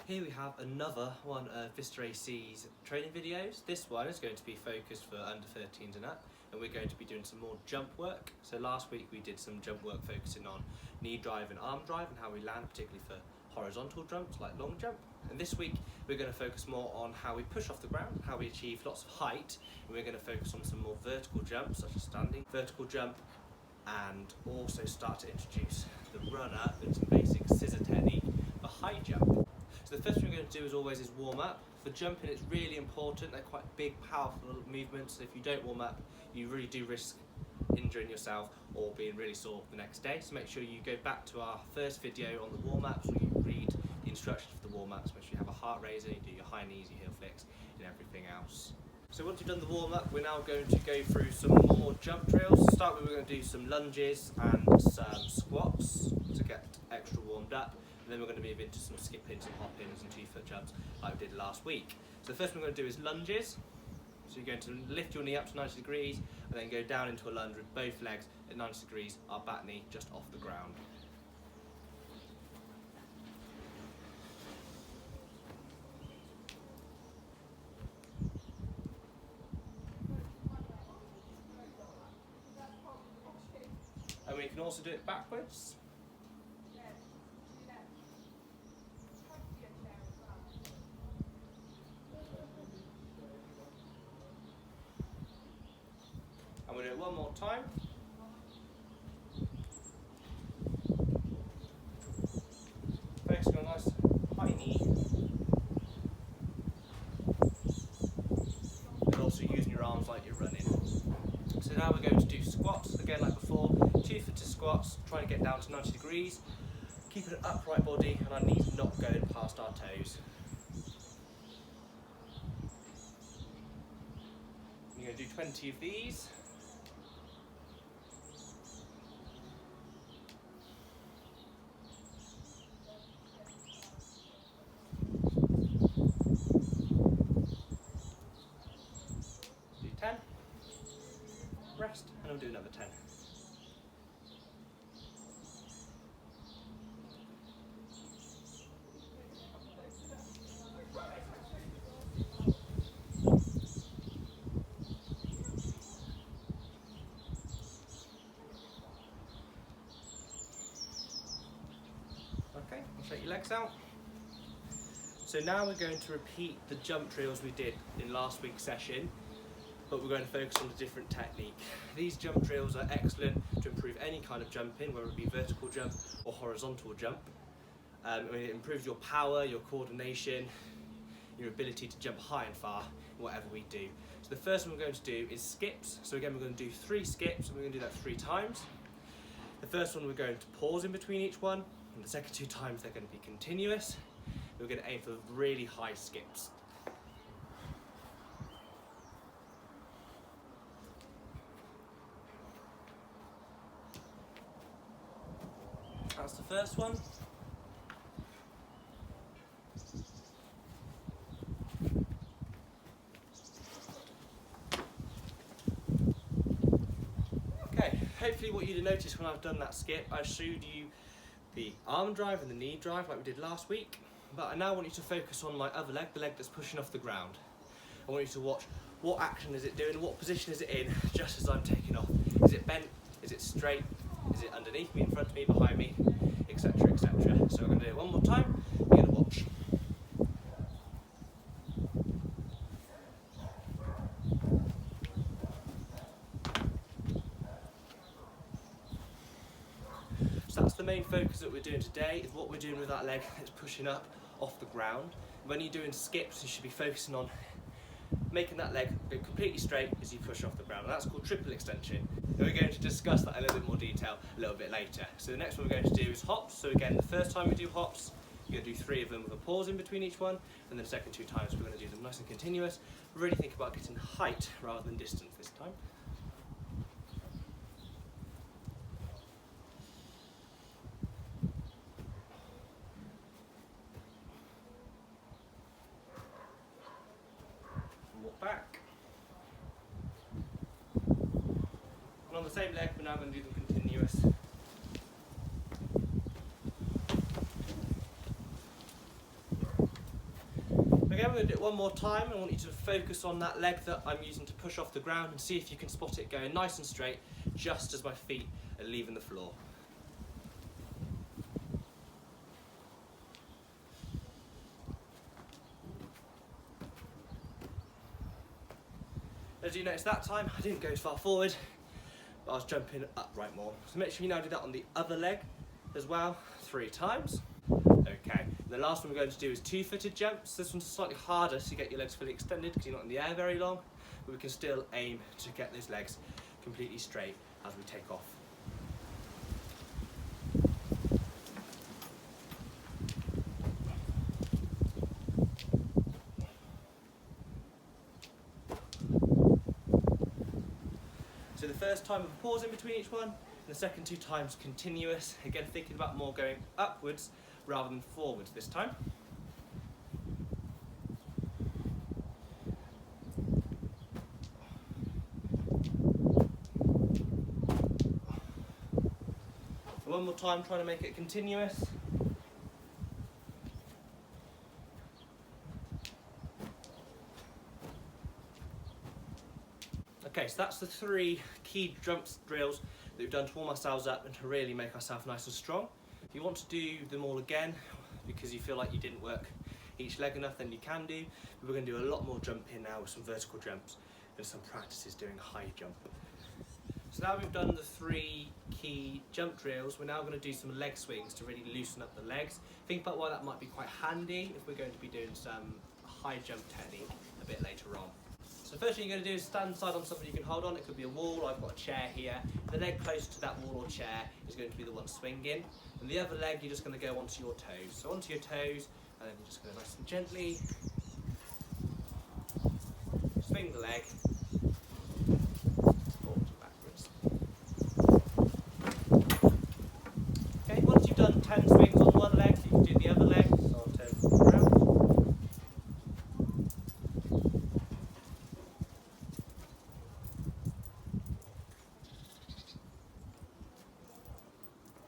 Here we have another one of Vista AC's training videos. This one is going to be focused for under 13s and up, and we're going to be doing some more jump work. So last week we did some jump work focusing on knee drive and arm drive and how we land, particularly for horizontal jumps like long jump. And this week we're going to focus more on how we push off the ground, how we achieve lots of height, and we're going to focus on some more vertical jumps such as standing vertical jump, and also start to introduce the run up and some basic scissor technique for high jump. So the first thing we're going to do as always is warm up. For jumping it's really important, they're quite big powerful movements, so if you don't warm up you really do risk injuring yourself or being really sore the next day. So make sure you go back to our first video on the warm ups where you read the instructions for the warm ups, make sure you have a heart raiser, you do your high knees, your heel flicks and everything else. So once you've done the warm up, we're now going to go through some more jump drills. To start with, we're going to do some lunges and some squats to get extra warmed up. And then we're going to move into some skip-ins and hop-ins and 2-foot jumps like we did last week. So the first one we're going to do is lunges. So you're going to lift your knee up to 90 degrees and then go down into a lunge with both legs at 90 degrees, our back knee just off the ground. And we can also do it backwards. And we'll do it one more time. Focusing on a nice high knee. And also using your arms like you're running. So now we're going to do squats, again like before, 2-foot squats, trying to get down to 90 degrees, keeping an upright body and our knees not going past our toes. You're going to do 20 of these. Do 10. Rest, and we'll do another 10. Okay, shake your legs out. So now we're going to repeat the jump drills we did in last week's session, but we're going to focus on a different technique. These jump drills are excellent to improve any kind of jumping, whether it be vertical jump or horizontal jump. It improves your power, your coordination, your ability to jump high and far, whatever we do. So the first one we're going to do is skips. So again, we're going to do 3 skips, and we're going to do that 3 times. The first one we're going to pause in between each one, and the second 2 times they're going to be continuous. We're going to aim for really high skips. That's the first one. Okay, hopefully what you'd have noticed when I've done that skip, I showed you the arm drive and the knee drive like we did last week, but I now want you to focus on my other leg, the leg that's pushing off the ground. I want you to watch what action is it doing, what position is it in just as I'm taking off. Is it bent? Is it straight? Is it underneath me, in front of me, behind me, etc, etc. So we're going to do it one more time. You're going to watch. So that's the main focus that we're doing today, is what we're doing with that leg that's pushing up off the ground. When you're doing skips, you should be focusing on making that leg go completely straight as you push off the ground. And that's called triple extension. And we're going to discuss that in a little bit more detail a little bit later. So the next one we're going to do is hops. So again, the first time we do hops, you're going to do 3 of them with a pause in between each one, and then the second 2 times we're going to do them nice and continuous. Really think about getting height rather than distance this time. Walk back. And on the same leg, we're now going to do them continuous. Again, we're going to do it one more time. I want you to focus on that leg that I'm using to push off the ground and see if you can spot it going nice and straight just as my feet are leaving the floor. As you notice that time, I didn't go as far forward, but I was jumping upright more. So make sure you now do that on the other leg as well, 3 times. Okay, and the last one we're going to do is 2-footed jumps. This one's slightly harder to get your legs fully extended because you're not in the air very long, but we can still aim to get those legs completely straight as we take off. So the first time of pause in between each one, and the second 2 times continuous. Again, thinking about more going upwards rather than forwards this time. One more time, trying to make it continuous. Okay, so that's the 3 key jumps drills that we've done to warm ourselves up and to really make ourselves nice and strong. If you want to do them all again because you feel like you didn't work each leg enough, then you can do. But we're going to do a lot more jumping now with some vertical jumps and some practices doing a high jump. So now we've done the 3 key jump drills, we're now going to do some leg swings to really loosen up the legs. Think about why that might be quite handy if we're going to be doing some high jump technique a bit later on. So the first thing you're going to do is stand side on something you can hold on. It could be a wall, I've got a chair here. The leg close to that wall or chair is going to be the one swinging. And the other leg, you're just going to go onto your toes. So onto your toes, and then you're just going to nice and gently swing the leg forwards and backwards. Okay, once you've done 10 swings on one leg, you can do the other leg. So I'll turn around.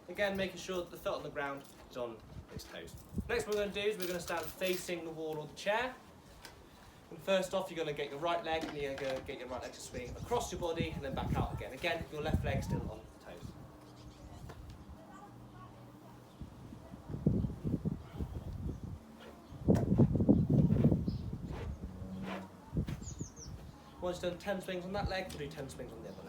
Again, making sure that the foot on the ground is on its toes. Next what we're going to do is we're going to stand facing the wall or the chair. And first off, you're going to get your right leg and you're going to get your right leg to swing across your body and then back out again. Again, your left leg still on the toes. Once you've done 10 swings on that leg, we'll do 10 swings on the other leg.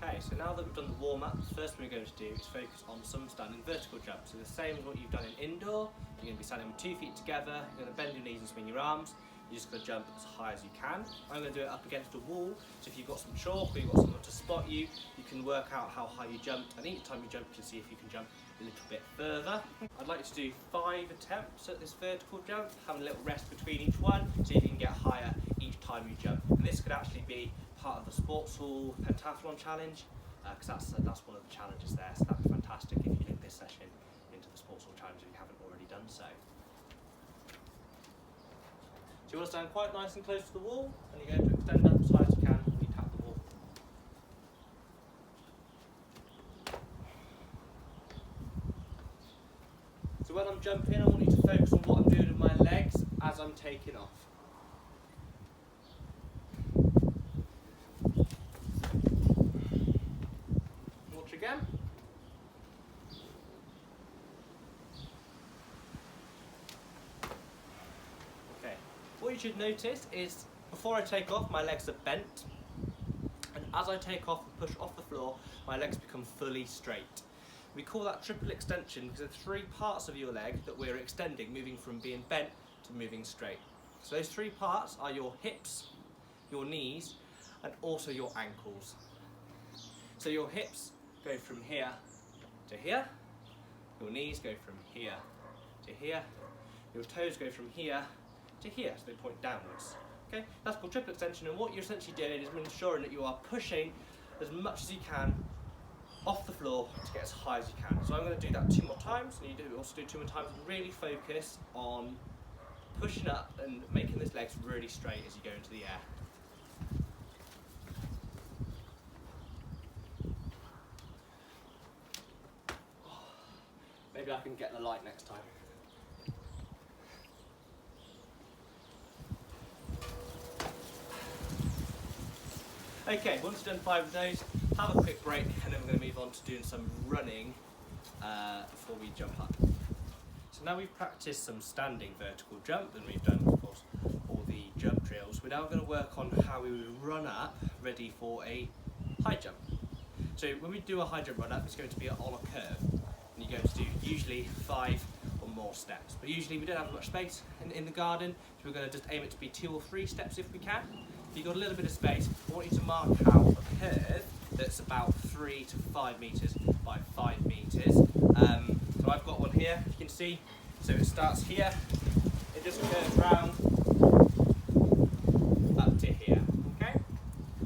Okay, so now that we've done the warm-up, the first thing we're going to do is focus on some standing vertical jumps. So the same as what you've done in indoor, you're going to be standing with 2 feet together, you're going to bend your knees and swing your arms, you're just going to jump as high as you can. I'm going to do it up against a wall, so if you've got some chalk or you've got someone to spot you, you can work out how high you jumped, and each time you jump you can see if you can jump a little bit further. I'd like you to do 5 attempts at this vertical jump, having a little rest between each one, so you can get higher each time you jump. And this could actually be part of the Sports Hall Pentathlon Challenge, because that's one of the challenges there, so that'd be fantastic if you link this session into the Sports Hall Challenge if you haven't already done so. So you want to stand quite nice and close to the wall, and you're going to extend up as high as you can when you tap the wall. So when I'm jumping, I want you to focus on what I'm doing with my legs as I'm taking off. Watch again. Okay, what you should notice is before I take off, my legs are bent, and as I take off and push off the floor, my legs become fully straight. We call that triple extension because there's 3 parts of your leg that we're extending, moving from being bent to moving straight. So those 3 parts are your hips, your knees, and also your ankles. So your hips go from here to here, your knees go from here to here, your toes go from here to here, so they point downwards. Okay, that's called triple extension, and what you're essentially doing is ensuring that you are pushing as much as you can off the floor to get as high as you can. So I'm going to do that 2 more times, and you also do 2 more times, and really focus on pushing up and making those legs really straight as you go into the air. Maybe I can get the light next time. Okay, once you've done 5 of those, have a quick break, and then we're going to move on to doing some running before we jump up. So now we've practiced some standing vertical jump, and we've done, of course, all the jump drills. We're now going to work on how we would run up, ready for a high jump. So when we do a high jump run up, it's going to be on a curve, and you're going to do usually 5 or more steps. But usually we don't have much space in the garden, so we're going to just aim it to be 2 or 3 steps if we can. If you've got a little bit of space, I want you to mark out a curve that's about 3 to 5 metres by 5 metres. So I've got one here, you can see. So it starts here, it just curves round up to here. Okay?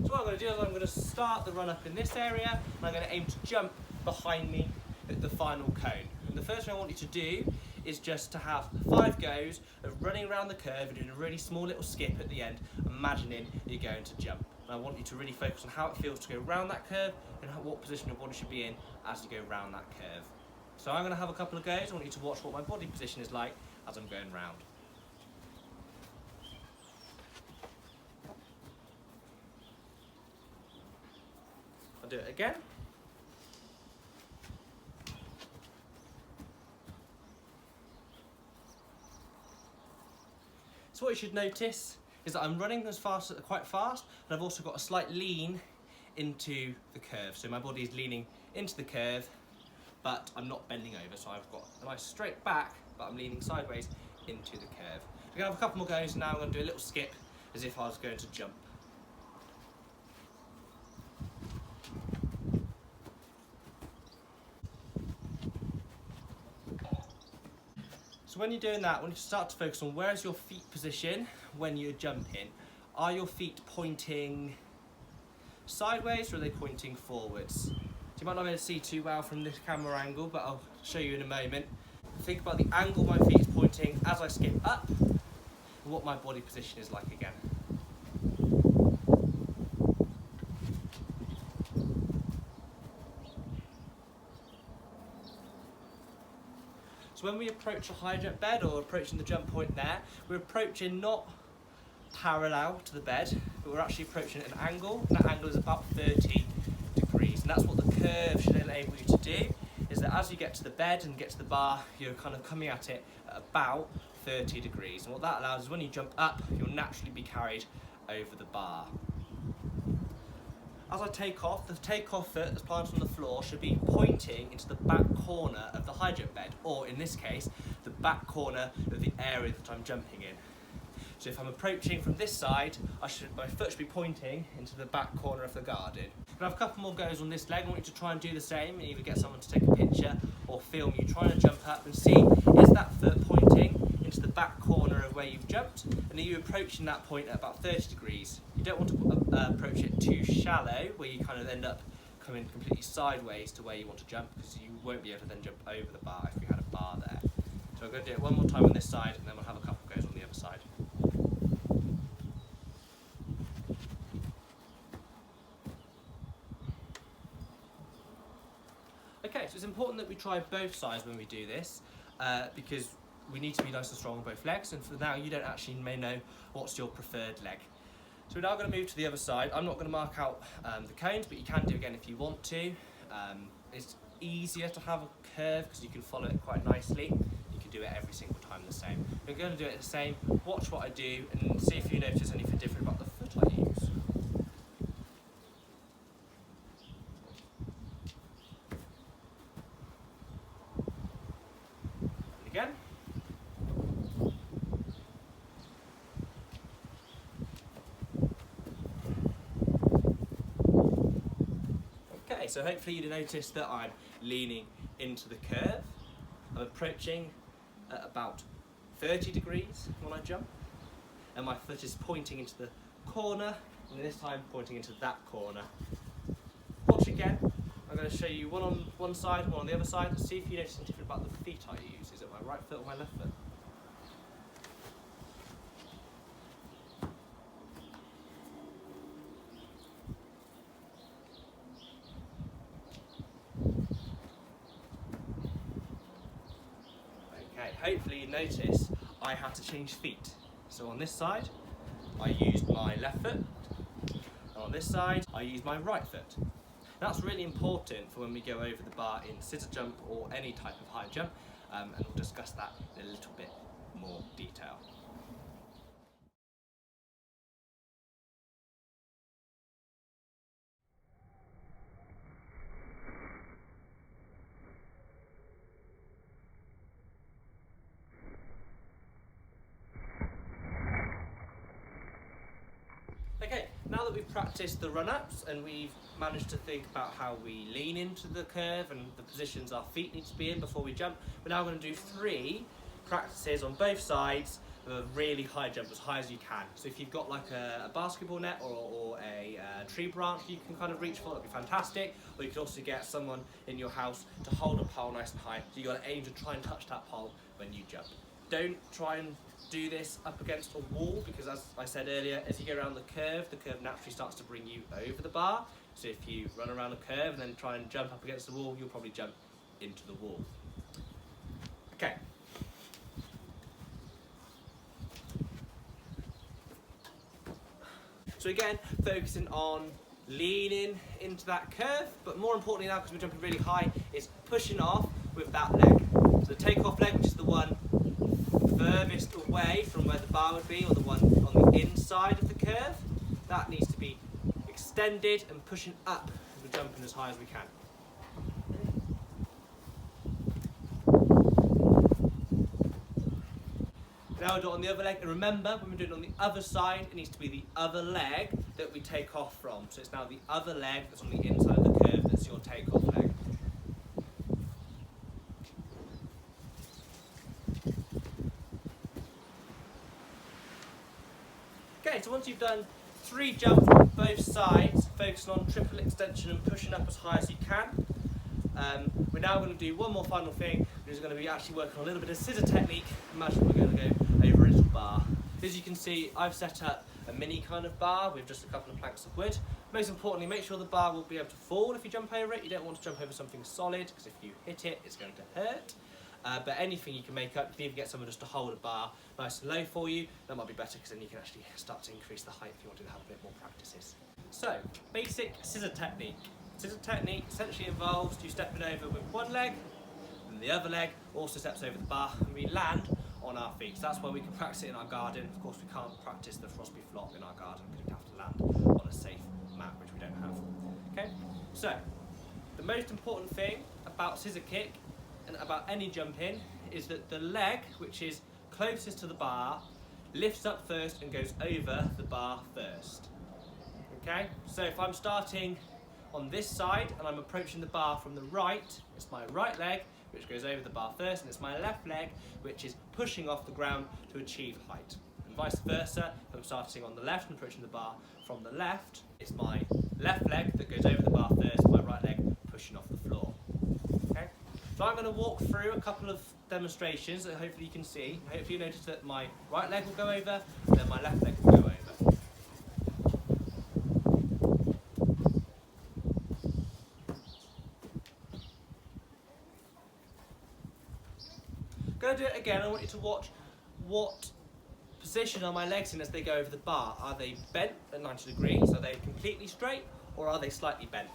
So what I'm going to do is I'm going to start the run up in this area, and I'm going to aim to jump behind me at the final cone. And the first thing I want you to do is just to have 5 goes of running around the curve and doing a really small little skip at the end, imagining you're going to jump. And I want you to really focus on how it feels to go round that curve and what position your body should be in as you go round that curve. So I'm going to have a couple of goes. I want you to watch what my body position is like as I'm going round. I'll do it again. So what you should notice is that I'm running quite fast, and I've also got a slight lean into the curve. So my body is leaning into the curve, but I'm not bending over. So I've got a nice straight back, but I'm leaning sideways into the curve. We're going to have a couple more goes, and now I'm going to do a little skip as if I was going to jump. So when you're doing that, when you start to focus on where's your feet position when you're jumping. Are your feet pointing sideways, or are they pointing forwards? So you might not be able to see too well from this camera angle, but I'll show you in a moment. Think about the angle my feet is pointing as I skip up, and what my body position is like again. So when we approach a high jump bed, or approaching the jump point there, we're approaching not parallel to the bed, but we're actually approaching at an angle, and that angle is about 30 degrees. And that's what the curve should enable you to do, is that as you get to the bed and get to the bar, you're kind of coming at it at about 30 degrees. And what that allows is when you jump up, you'll naturally be carried over the bar. As I take off, the takeoff foot that's planted on the floor should be pointing into the back corner of the high jump bed, or in this case, the back corner of the area that I'm jumping in. So if I'm approaching from this side, my foot should be pointing into the back corner of the garden. I'm going to have a couple more goes on this leg. I want you to try and do the same, and either get someone to take a picture or film you trying to jump up and see, is that foot pointing into the back corner of where you've jumped, and are you approaching that point at about 30 degrees. You don't want to approach it too shallow, where you kind of end up coming completely sideways to where you want to jump, because you won't be able to then jump over the bar if you had a bar there. So I'm going to do it one more time on this side, and then we'll have a couple goes on the other side. Okay, so it's important that we try both sides when we do this, because we need to be nice and strong on both legs, and for now you don't actually may know what's your preferred leg. So we're now going to move to the other side. I'm not going to mark out the cones, but you can do again if you want to. It's easier to have a curve because you can follow it quite nicely. You can do it every single time the same. We're going to do it the same. Watch what I do and see if you notice anything different about the foot I use. And again. Okay, so hopefully you notice that I'm leaning into the curve. I'm approaching at about 30 degrees when I jump, and my foot is pointing into the corner, and this time pointing into that corner. Watch again. I'm going to show you one on one side, one on the other side, and see if you notice anything different about the feet I use. Is it my right foot or my left foot? hopefully you notice I have to change feet. So on this side, I used my left foot, and on this side, I used my right foot. That's really important for when we go over the bar in scissor jump or any type of high jump, and we'll discuss that in a little bit more detail. Okay, now that we've practiced the run-ups and we've managed to think about how we lean into the curve and the positions our feet need to be in before we jump, we're now going to do 3 practices on both sides of a really high jump, as high as you can. So if you've got like a basketball net or a tree branch you can kind of reach for, that'd be fantastic. Or you could also get someone in your house to hold a pole nice and high, so you've got to aim to try and touch that pole when you jump. Don't try and do this up against a wall, because as I said earlier, as you go around the curve naturally starts to bring you over the bar. So if you run around a curve and then try and jump up against the wall, you'll probably jump into the wall. Okay. So again, focusing on leaning into that curve, but more importantly now, because we're jumping really high, is pushing off with that leg. So the take-off leg, which is the one furthest away from where the bar would be, or the one on the inside of the curve, that needs to be extended and pushing up as we're jumping as high as we can. Now we'll do it on the other leg, and remember, when we're doing it on the other side, it needs to be the other leg that we take off from. So it's now the other leg that's on the inside of the curve that's your take-off leg. Okay, so once you've done 3 jumps on both sides, focusing on triple extension and pushing up as high as you can, we're now going to do one more final thing, which is going to be actually working on a little bit of scissor technique. Imagine we're going to go over a little bar. As you can see, I've set up a mini kind of bar with just a couple of planks of wood. Most importantly, make sure the bar will be able to fall if you jump over it. You don't want to jump over something solid, because if you hit it, it's going to hurt. But anything you can make up, you can even get someone just to hold a bar nice and low for you. That might be better, because then you can actually start to increase the height if you want to have a bit more practices. So, basic scissor technique. Scissor technique essentially involves you stepping over with one leg, and the other leg also steps over the bar, and we land on our feet. So that's why we can practice it in our garden. Of course, we can't practice the Frosby flop in our garden, because we'd have to land on a safe mat, which we don't have. Okay, so the most important thing about scissor kick and about any jumping is that the leg, which is closest to the bar, lifts up first and goes over the bar first. Okay, so if I'm starting on this side and I'm approaching the bar from the right, it's my right leg which goes over the bar first, and it's my left leg which is pushing off the ground to achieve height. And vice versa, if I'm starting on the left and approaching the bar from the left, it's my left leg that goes over the bar first, my right leg pushing off the floor. Okay? So I'm going to walk through a couple of demonstrations that hopefully you can see. Hopefully you notice that my right leg will go over, and then my left leg will go over. Going to do it again. I want you to watch what position are my legs in as they go over the bar. Are they bent at 90 degrees? Are they completely straight, or are they slightly bent?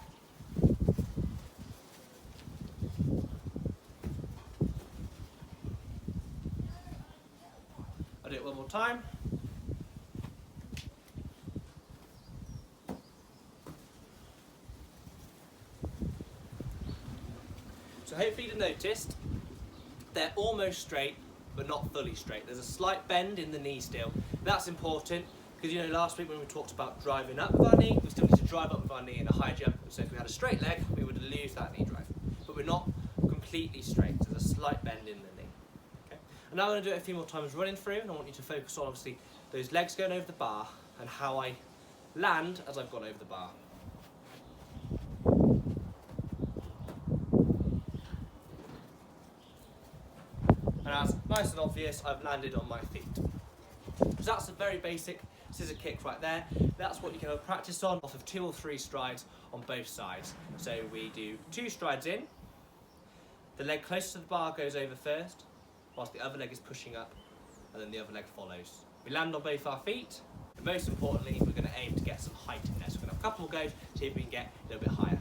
I'll do it one more time. So hopefully you've noticed they're almost straight, but not fully straight. There's a slight bend in the knee still. That's important, because you know last week when we talked about driving up with our knee, we still need to drive up with our knee in a high jump. So if we had a straight leg, we would lose that knee drive. But we're not completely straight. There's a slight bend in the knee. Okay. And now I'm going to do it a few more times running through, and I want you to focus on obviously those legs going over the bar and how I land as I've gone over the bar. And as nice and obvious, I've landed on my feet. So that's a very basic scissor kick right there. That's what you can have practice on off of 2 or 3 strides on both sides. So we do 2 strides in, the leg closest to the bar goes over first, whilst the other leg is pushing up, and then the other leg follows. We land on both our feet, and most importantly, we're going to aim to get some height in there. So we're going to have a couple more goes, see if we can get a little bit higher.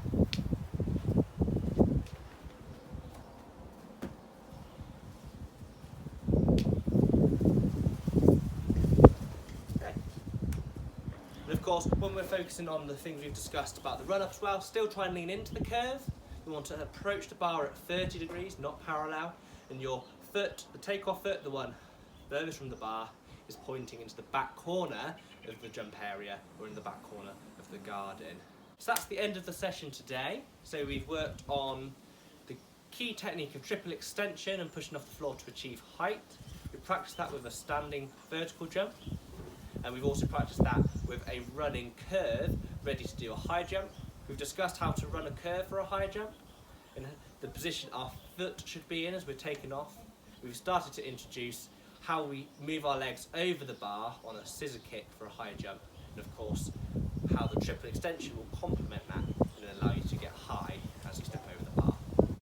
And of course, when we're focusing on the things we've discussed about the run-up as well, still try and lean into the curve. You want to approach the bar at 30 degrees, not parallel, and your foot, the takeoff foot, the one furthest from the bar, is pointing into the back corner of the jump area or in the back corner of the garden. So that's the end of the session today. So we've worked on the key technique of triple extension and pushing off the floor to achieve height. We practiced that with a standing vertical jump, and we've also practiced that with a running curve ready to do a high jump. We've discussed how to run a curve for a high jump and the position our foot should be in as we're taking off. We've started to introduce how we move our legs over the bar on a scissor kick for a high jump, and of course how the triple extension will complement that and allow you to get high as you step over the bar.